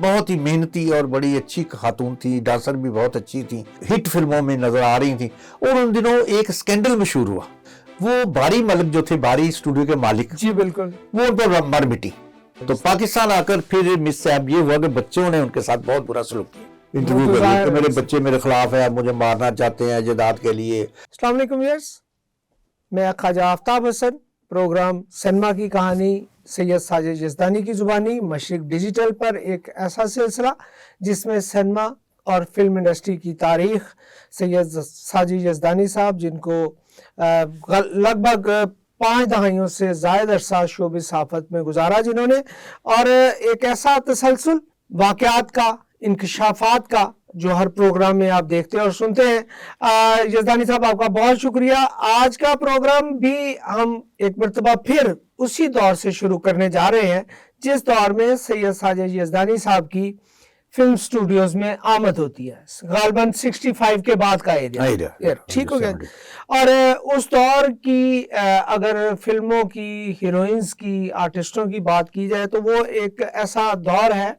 بہت ہی محنتی اور بڑی اچھی خاتون تھی، ڈانسر بھی بہت اچھی تھی، ہٹ فلموں میں نظر آ رہی تھیں. اور ان دنوں ایک اسکینڈل مشہور ہوا. وہ باری ملک جو تھے، باری اسٹوڈیو کے مالک، جی بالکل، وہ ان پر مر مٹی. تو پاکستان آ کر پھر مس صاحب یہ ہوا کہ بچوں نے ان کے ساتھ بہت برا سلوک کیا. انٹرویو کر لیا کہ میرے بچے میرے خلاف ہیں، مجھے مارنا چاہتے ہیں جائیداد کے لیے. السلام علیکم ویئرز، میں خواجہ آفتاب حسن. پروگرام سینما کی کہانی سید ساجد یزدانی کی زبانی مشرق ڈیجیٹل پر ایک ایسا سلسلہ جس میں سینما اور فلم انڈسٹری کی تاریخ سید ساجد یزدانی صاحب، جن کو لگ بھگ 5 دہائیوں سے زائد عرصہ شعبۂ صحافت میں گزارا جنہوں نے، اور ایک ایسا تسلسل واقعات کا، انکشافات کا جو ہر پروگرام میں آپ دیکھتے اور سنتے ہیں. یزدانی صاحب آپ کا بہت شکریہ. آج کا پروگرام بھی ہم ایک مرتبہ پھر اسی دور سے شروع کرنے جا رہے ہیں جس دور میں سید ساجد یزدانی صاحب کی فلم سٹوڈیوز میں آمد ہوتی ہے، غالباً 65 کے بعد کا ایریا. ٹھیک ہو گیا. اور اس دور کی اگر فلموں کی ہیروئنز کی، آرٹسٹوں کی بات کی جائے تو وہ ایک ایسا دور ہے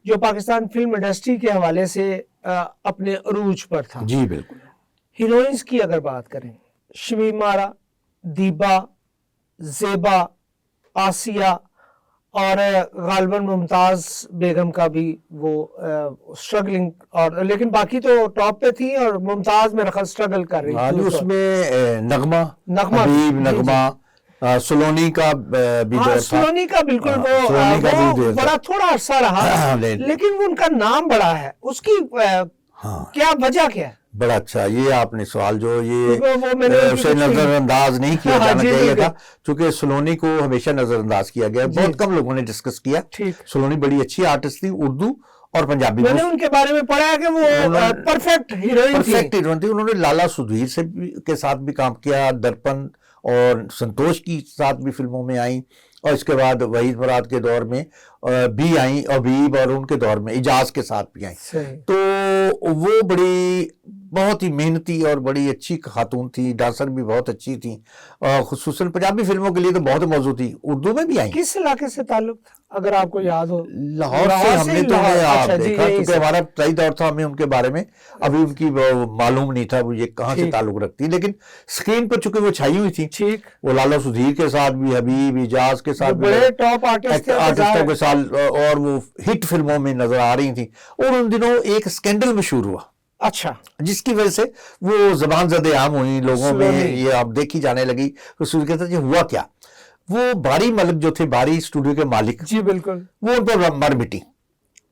جو پاکستان فلم انڈسٹری کے حوالے سے اپنے عروج پر تھا. جی بالکل. ہیروئنز کی اگر بات کریں، شمیم آرا، دیبا، زیبا، آسیہ اور غالباً ممتاز بیگم کا بھی وہ سٹرگلنگ، اور لیکن باقی تو ٹاپ پہ تھی، اور ممتاز میرا خیال سٹرگل کر رہی تھی. اس میں نغمہ، حبیب، نغمہ، سلونی کا بھی دور تھا. سلونی کا بالکل وہ بڑا تھوڑا عرصہ رہا، لیکن وہ ان کا نام بڑا ہے. اس کی کیا وجہ کیا ہے؟ بڑا اچھا، یہ آپ نے سوال جو یہ اسے نظر انداز نہیں کیا جانا چاہیے تھا، چونکہ سلونی کو ہمیشہ نظر انداز کیا گیا. بہت کم لوگوں نے ڈسکس کیا. سلونی بڑی اچھی آرٹسٹ تھی، اردو اور پنجابی. میں نے ان کے بارے میں پڑھا ہے کہ وہ پرفیکٹ ہیروئن تھی. انہوں نے لالا سدھیر سے کے ساتھ بھی کام کیا، درپن اور سنتوش کی ساتھ بھی فلموں میں آئیں، اور اس کے بعد وحید مراد کے دور میں بھی آئیں، حبیب، اور ان کے دور میں اجاز کے ساتھ بھی آئیں. تو وہ بڑی بہت ہی محنتی اور بڑی اچھی خاتون تھی، ڈانسر بھی بہت اچھی تھی، خصوصاً پنجابی فلموں کے لیے تو بہت موزوں تھی. اردو میں بھی آئیں. کس علاقے سے تعلق تھا اگر آپ کو یاد ہو؟ لاہور سے. ہم نے تو آپ دیکھا کیونکہ ہمارا صحیح دور تھا، ہمیں ان کے بارے میں ابھی ان کی معلوم نہیں تھا وہ یہ کہاں سے تعلق رکھتی، لیکن اسکرین پر چونکہ وہ چھائی ہوئی تھی. وہ لالا سدھیر کے ساتھ بھی، حبیب، اجاز کے ساتھ بھی، بڑے ٹاپ آرٹسٹوں کے ساتھ، اور وہ ہٹ فلموں میں نظر آ رہی تھیں. اور ان دنوں ایک اسکینڈل مشہور ہوا، اچھا، جس کی وجہ سے وہ زبان زد عام ہوئی لوگوں میں، یہ اب دیکھی جانے لگی. رسول کہتا ہے ہوا کیا؟ وہ باری ملک جو تھے، باری اسٹوڈیو کے مالک، جی بالکل، وہ ان پر مر مٹی.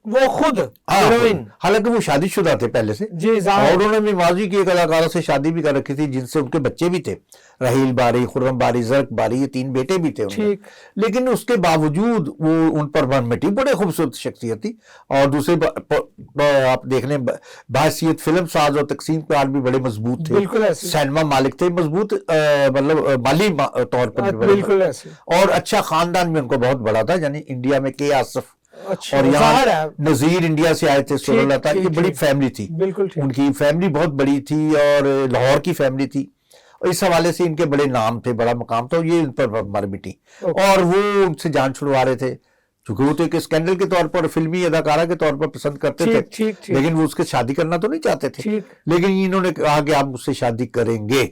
وہ خود ہیروئن، حالانکہ وہ شادی شدہ تھے پہلے سے، اور انہوں نے بھی ماضی کی ایک اداکارہ سے شادی بھی کر رکھی تھی جن سے ان کے بچے بھی تھے، رحیل باری، خرم باری، زرق باری، یہ 3 بیٹے بھی تھے. لیکن اس کے باوجود وہ ان پر مر مٹی. بڑے خوبصورت شخصیت تھی، اور دوسرے آپ دیکھ لیں بحیثیت فلم ساز اور تقسیم کار بھی بڑے مضبوط تھے. سینما مالک تھے، مضبوط مطلب مالی طور پر بھی، اور اچھا خاندان میں ان کو بہت بڑا تھا. یعنی انڈیا میں کے آصف اور یہاں نذیر انڈیا سے آئے تھے، سر اللہ تعالیٰ، یہ بڑی فیملی تھی. ان کی فیملی بہت بڑی تھی، اور لاہور کی فیملی تھی، اور اس حوالے سے ان کے بڑے نام تھے، بڑا مقام تھا. یہ ان پر مر مٹی، اور وہ ان سے جان چھڑوا رہے تھے، چونکہ وہ تو ایک اسکینڈل کے طور پر، فلمی اداکارہ کے طور پر پسند کرتے تھے، لیکن وہ اس کے شادی کرنا تو نہیں چاہتے تھے. لیکن انہوں نے کہا کہ آپ مجھ سے شادی کریں گے.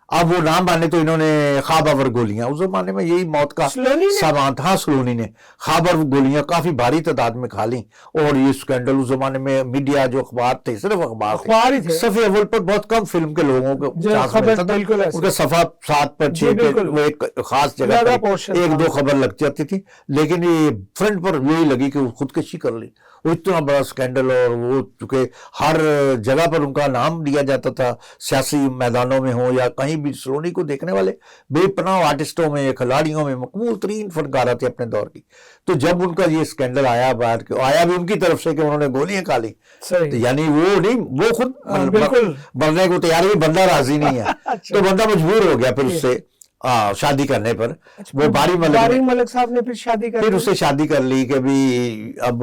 اب وہ نام مانے تو انہوں نے خواب آور گولیاں، اس زمانے میں یہی موت کا سامان تھا. سلونی نے خواب آور گولیاں کافی بھاری تعداد میں کھا لیں، اور یہ سکینڈل اس زمانے میں میڈیا جو اخبار تھے، صرف اخبار تھے، صفحے اول پر بہت کم فلم کے لوگوں کو چانس ملتا تھا. ان کا صفحہ 7 پر 6 پہ وہ ایک خاص جگہ پر 1-2 خبر لگ جاتی تھی. لیکن یہ فرنٹ پر یہی لگی کہ وہ خودکشی کر لی. وہ اتنا بڑا سکینڈل، اور وہ چونکہ ہر جگہ پر ان کا نام لیا جاتا تھا، سیاسی میدانوں میں ہو یا کہیں بھی. سلونی کو دیکھنے والے بے پناہ آرٹسٹوں میں، کھلاڑیوں میں مقبول ترین فنکارہ تھے اپنے دور کی. تو جب ان کا یہ سکینڈل آیا بھی ان کی طرف سے کہ انہوں نے گولیاں کھا لی، یعنی وہ نہیں، وہ خود مرنے کو تیار ہے، بندہ راضی نہیں ہے، تو بندہ مجبور ہو گیا پھر اس سے شادی کرنے پر. وہ باری ملک صاحب نے پھر اس سے شادی کر لی کہ بھی اب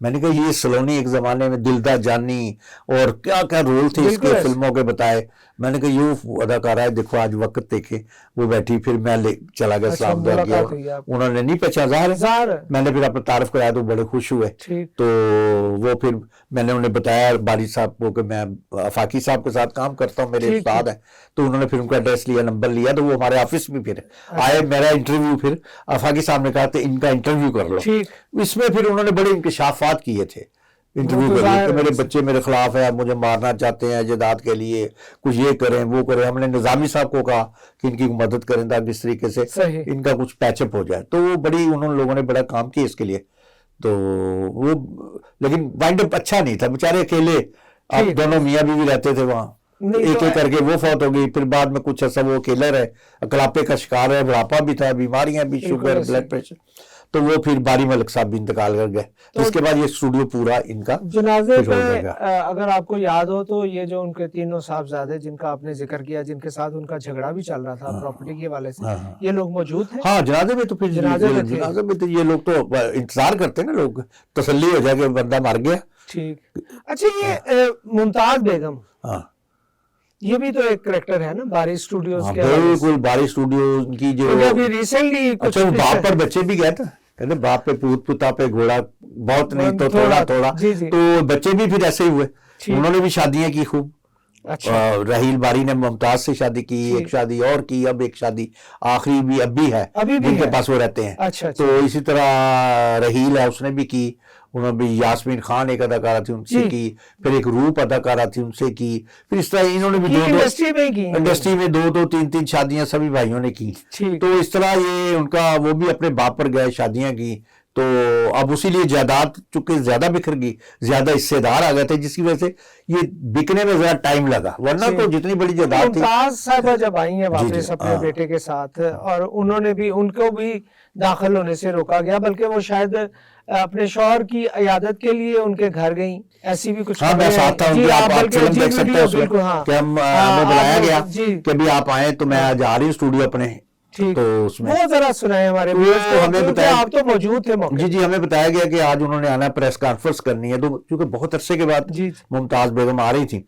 میں نے کہا یہ سلونی ایک زمانے میں دلدا جانی اور کیا کیا رول تھے اس کے فلموں کے بتائے. میں نے کہا یہ اداکارہ ہے, دیکھو آج وقت دیکھے. وہ بیٹھی, پھر میں چلا گیا سلام دعا کیا, انہوں نے نہیں پہچانا, میں نے پھر اپنا تعارف کرایا تو بڑے خوش ہوئے. تو وہ پھر میں نے انہیں بتایا باری صاحب کو کہ میں آفاقی صاحب کے ساتھ کام کرتا ہوں, میرے استاد ہیں. تو انہوں نے پھر ان کا ایڈریس لیا, نمبر لیا, تو وہ ہمارے آفس میں پھر آئے. میرا انٹرویو پھر آفاقی صاحب نے کہا کہ ان کا انٹرویو کر لو. اس میں پھر انہوں نے بڑے انکشافات کیے تھے انٹرویو کے لیے کہ میرے بچے میرے خلاف ہیں, مجھے مارنا چاہتے ہیں جائیداد کے لیے, کچھ یہ کریں وہ کریں. ہم نے نظامی صاحب کو کہا کہ ان کی مدد کریں تاکہ اس طریقے سے ان کا کچھ پیچ اپ ہو جائے. تو وہ بڑی انہوں لوگوں نے بڑا کام کیا اس کے لیے. تو وہ لیکن وائنڈ اپ اچھا نہیں تھا, بیچارے اکیلے. آپ دونوں میاں بیوی رہتے تھے وہاں, ایک ایک کر کے وہ فوت ہو گئی. پھر بعد میں کچھ عرصہ وہ اکیلا رہے, اکلاپے کا شکار ہے, بڑھاپا بھی تھا, بیماریاں بھی, شوگر, بلڈ پریشر. تو وہ پھر باری ملک صاحب بھی انتقال کر گئے. اس کے بعد یہ اسٹوڈیو پورا ان کا جنازے پہ اگر آپ کو یاد ہو تو یہ جو ان کے تینوں صاحبزادے جن کا آپ نے ذکر کیا, جن کے ساتھ ان کا جھگڑا بھی چل رہا تھا پراپرٹی کے حوالے سے, یہ لوگ موجود ہیں؟ ہاں جنازے میں. تو پھر جنازے میں تو یہ لوگ تو انتظار کرتے ہیں نا, لوگ تسلی ہو جائے کہ بندہ مر گیا. ٹھیک. اچھا یہ ممتاز بیگم, یہ بھی تو ایک کریکٹر ہے نا باری اسٹوڈیوز کے. بالکل, باری اسٹوڈیو کی جو ابھی ریسنٹلی اچھا باپ پر بچے بھی گئے تھے, کہتے باپ پہ پوت, پتا پہ گھوڑا, بہت نہیں تو تھوڑا تھوڑا. تو بچے بھی پھر ایسے ہی ہوئے. انہوں نے بھی شادیاں کی خوب. رحیل باری نے ممتاز سے شادی کی, ایک شادی اور کی, اب ایک شادی آخری بھی اب بھی ہے جن کے پاس وہ رہتے ہیں. تو اسی طرح رحیل ہے, اس نے بھی کی. انہوں نے بھی یاسمین خان ایک اداکارہ تھی, ان سے کی. پھر ایک روپ اداکارہ تھی, ان سے کی. پھر اس طرح انہوں نے بھی انڈسٹری میں دو تین شادیاں سبھی بھائیوں نے کی. تو اس طرح یہ ان کا وہ بھی اپنے باپ پر گئے, شادیاں کی. تو اب اسی لیے جائیداد چونکہ زیادہ بکھر گئی, زیادہ حصے دار آ گئے تھے, جس کی وجہ سے یہ بکنے میں ذرا ٹائم لگا. ورنہ تو جتنی بڑی جائیداد تھی. ممتاز صاحبہ جب آئی ہیں واپس اپنے بیٹے کے ساتھ, اور انہوں نے بھی, ان کو بھی داخل ہونے سے روکا گیا, بلکہ وہ شاید اپنے شوہر کی عیادت کے لیے ان کے گھر گئیں, ایسی بھی کچھ. ہاں میں ساتھ تھا ان کی, آپ فلم دیکھ سکتے ہیں اس میں کہ ہمیں بلایا گیا کہ ابھی آپ آئیں تو میں جا رہی ہوں اسٹوڈیو اپنے. تو اس میں وہ ذرا سنائے ہمارے ہمیں بتایا, آپ تو موجود تھے موقع. جی ہمیں بتایا گیا کہ آج انہوں نے آنا ہے, پریس کانفرنس کرنی ہے. تو کیونکہ بہت عرصے کے بعد ممتاز بیگم آ رہی تھی,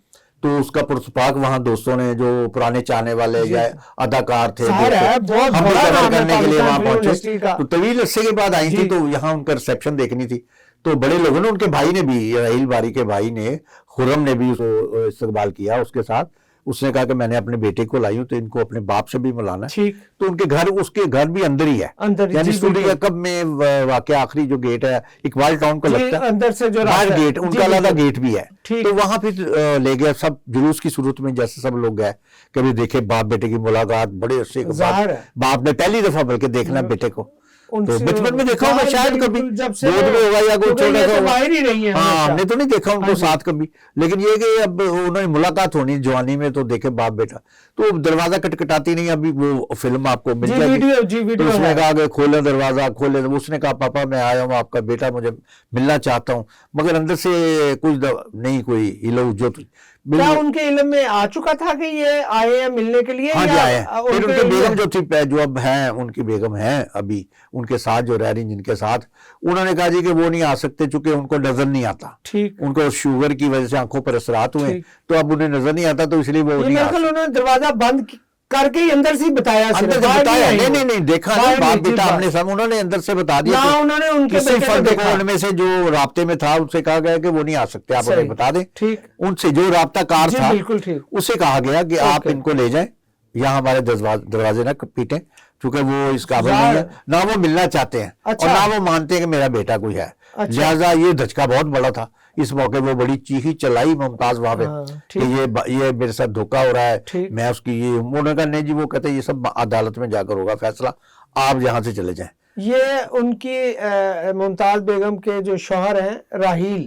تو اس کا پرسپاک وہاں دوستوں نے جو پرانے چاہنے والے یا اداکار تھے ہم بھی کور کرنے کے لیے وہاں پہنچے. تو طویل عرصے کے بعد آئی تھی, تو یہاں ان کا ریسیپشن دیکھنی تھی. تو بڑے لوگوں نے, ان کے بھائی نے بھی, رحیل باری کے بھائی نے, خرم نے بھی اس کو استقبال کیا اس کے ساتھ. اس نے کہا کہ میں نے اپنے بیٹے کو لائی ہوں, تو ان کو اپنے باپ سے بھی ملانا ہے. تو ان کے گھر, اس کے گھر بھی اندر ہی ہے, یعنی اسٹوڈیو کب میں واقع آخری جو گیٹ ہے اقبال ٹاؤن کا لگتا ہے, اندر سے جو گیٹ, ان کا علیحدہ گیٹ بھی ہے. تو وہاں پھر لے گئے سب جلوس کی صورت میں, جیسے سب لوگ گئے. کبھی دیکھے باپ بیٹے کی ملاقات, بڑے عرصے کے بعد باپ نے پہلی دفعہ بلکہ دیکھنا بیٹے کو. تو بچپن میں دیکھا ہوگا شاید, کبھی گود میں ہوگا یا کوئی چھوٹا سا, ہاں ہم نے تو نہیں دیکھا ان کو ساتھ کبھی. لیکن یہ کہ اب انہوں نے ملاقات ہونی جوانی میں, تو دیکھے باپ بیٹا. تو دروازہ کٹکٹاتی نہیں, ابھی وہ فلم آپ کو مل جائے گی. تو اس نے کہا کہ کھولیں دروازہ, کھولیں. اس نے کہا پاپا میں آیا ہوں, آپ کا بیٹا مجھے ملنا چاہتا ہوں. مگر اندر سے کچھ نہیں, کوئی ہلو جو. کیا ان کے علم میں آ چکا تھا کہ یہ آئے ہیں ملنے کے لیے؟ ہاں جی آئے ہیں. پھر ان کی بیگم جو تھی, جو اب ہیں ان کی بیگم ہیں ابھی ان کے ساتھ جو رہ رہی, جن کے ساتھ, انہوں نے کہا جی کہ وہ نہیں آ سکتے چونکہ ان کو نظر نہیں آتا. ان کو شوگر کی وجہ سے آنکھوں پر اثرات ہوئے, تو اب انہیں نظر نہیں آتا, تو اس لیے وہ نہیں آ سکتے. انہوں نے دروازہ بند کر کے اندر سے بتایا, نہیں دیکھا نہیں, باپ بیٹا ہم نے سب, انہوں نے اندر سے بتا دیا. کسی فرد کو ان میں سے جو رابطے میں تھا ان سے کہا گیا کہ وہ نہیں آ سکتے, آپ انہیں بتا دیں. ان سے جو رابطہ کار تھا اسے کہا گیا کہ آپ ان کو لے جائیں, یہاں ہمارے دروازے نہ پیٹیں, چونکہ وہ اس قابل نہیں ہے, نہ وہ ملنا چاہتے ہیں اور نہ وہ مانتے ہیں کہ میرا بیٹا کوئی ہے. لہٰذا یہ دھچکا بہت بڑا تھا. اس موقع وہ بڑی چیخی چلائی ممتاز وہاں پہ کہ یہ میرے ساتھ دھوکا ہو رہا ہے, میں اس کی یہ, انہوں نے کہا نہیں جی, وہ کہتے ہیں یہ سب عدالت میں جا کر ہوگا فیصلہ, آپ یہاں سے چلے جائیں. یہ ان کی ممتاز بیگم کے جو شوہر ہیں راہیل,